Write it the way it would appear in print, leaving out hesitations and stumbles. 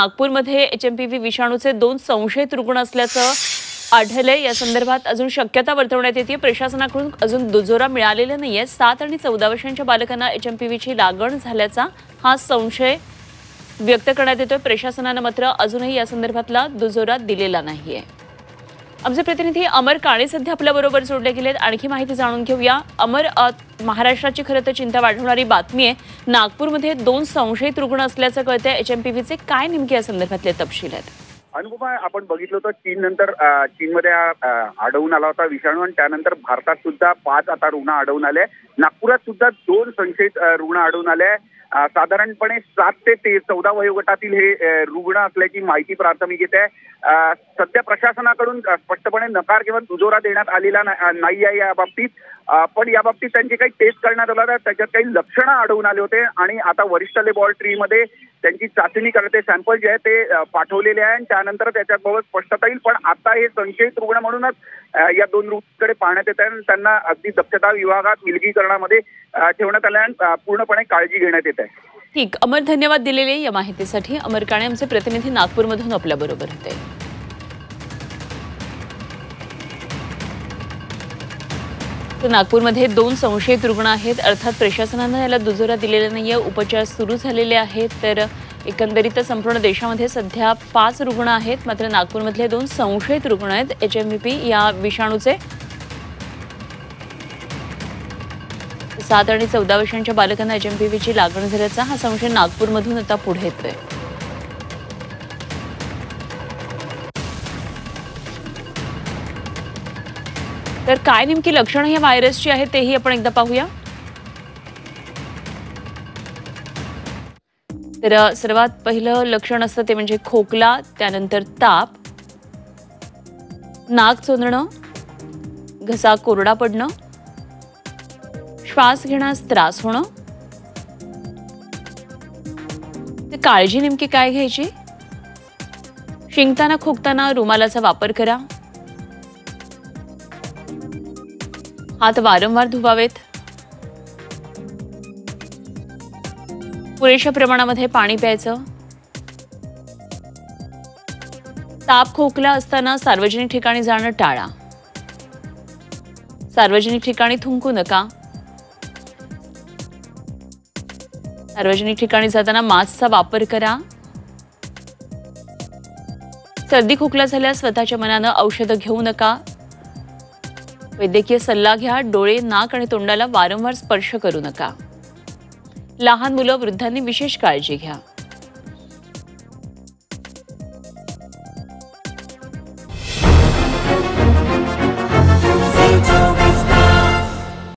नागपूरमध्ये एचएमपीव्ही विषाणूचे 2 संशयित रुग्ण असल्याचं आढळले। या संदर्भात अजून शक्यता वर्तवण्यात येते। प्रशासनाकडून अजून दुजोरा मिळालेला नाहीये। 7 आणि 14 वर्षांच्या बालकांना एचएमपीव्हीची लागण झाल्याचा हा संशय व्यक्त करण्यात येतोय। प्रशासनाने मात्र अजूनही या संदर्भातला दुजोरा दिलेला नाहीये। आमचे प्रतिनिधी अमर काळे सध्या आपल्या बरोबर जोडले गेलेत। आणखी माहिती जाणून घेऊया। अमर, महाराष्ट्राची खरं तर चिंता वाढवणारी बातमी आहे। नागपूरमध्ये 2 संशयित रुग्ण असल्याचं कळतंय। एचएमपीव्हीचे काय नेमके या संदर्भातले तपशील आहेत? अनुपमा, आपण बघितलं होतं चीननंतर चीनमध्ये आढळून आला होता विषाणू आणि त्यानंतर भारतात सुद्धा 5 आता रुग्ण आढळून आले। नागपुरात सुद्धा 2 संशयित रुग्ण आढळून आले। साधारणपणे 7 ते 14 वयोगटातील हे रुग्ण असल्याची माहिती प्राथमिक येते। सध्या प्रशासनाकडून स्पष्टपणे नकार किंवा दुजोरा देण्यात आलेला नाही आहे या बाबतीत। पण या बाबतीत त्यांची काही टेस्ट करण्यात आला, त्याच्यात काही लक्षणं आढळून आले होते आणि आता वरिष्ठ लॅबोरेटरीमध्ये त्यांची चाचणी करते, सॅम्पल जे आहे ते पाठवलेले आहे आणि त्यानंतर त्याच्याबाबत स्पष्टता येईल। पण आता हे संशयित रुग्ण म्हणूनच या 2 रुग्णांकडे पाहण्यात येत आहे आणि त्यांना अगदी दक्षता विभागात विलगीकरणामध्ये ठेवण्यात आल्याने पूर्णपणे काळजी घेण्यात येत आहे। ठीक, अमर, धन्यवाद दिलेले या माहितीसाठी। अमर काळे आमचे प्रतिनिधी नागपूरमधून आपल्या बरोबर होते। नागपूरमध्ये 2 संशयित रुग्ण आहेत। अर्थात प्रशासनाने याला दुजोरा दिलेला नाहीये। उपचार सुरू झालेले आहेत। तर एकंदरीत संपूर्ण देशामध्ये सध्या 5 रुग्ण आहेत। मात्र नागपूरमधले 2 संशयित रुग्ण आहेत एचएमव्ही या विषाणूचे। 7 आणि 14 वर्षांच्या बालकांना एचएमव्हीची लागण झाल्याचा हा संशय नागपूरमधून आता पुढे येतोय। तर काय नेमकी लक्षणं या व्हायरसची आहेत तेही आपण एकदा पाहूया। तर सर्वात पहिलं लक्षण असतं ते म्हणजे खोकला, त्यानंतर ताप, नाक चोंदणं, घसा कोरडा पडणं, श्वास घेण्यास त्रास होणं। काळजी नेमकी काय घ्यायची? शिंकताना खोकताना रुमालाचा वापर करा। हात वारंवार धुवावेत। पुरेशा प्रमाणामध्ये पाणी प्यायचं। ताप खोकला असताना सार्वजनिक ठिकाणी जाणं टाळा। सार्वजनिक ठिकाणी थुंकू नका। सार्वजनिक ठिकाणी जाताना मास्कचा वापर करा। सर्दी खोकला झाल्यास स्वतःच्या मनानं औषधं घेऊ नका। वैद्यकीय सल्ला घ्या। डोळे, नाक आणि तोंडाला वारंवार स्पर्श करू नका। लहान मुलं, वृद्धांनी विशेष काळजी घ्या।